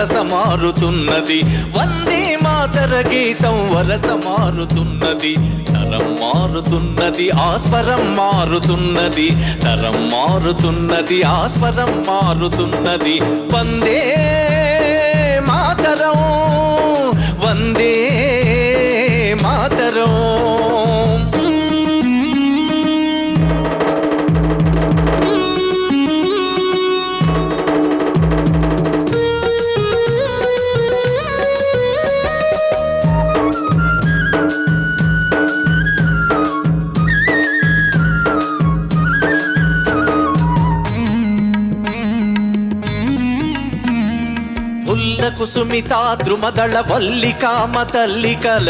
వరస మారుతున్నది. వందే మాతర గీతం వరస మారుతున్నది. తరం మారుతున్నది, ఆస్వరం మారుతున్నది. తరం మారుతున్నది, ఆస్వరం మారుతున్నది. వందే మాతరం, వందే మాతరం. కుసుమితా ద్రుమదళ వల్లికామ తల్లికల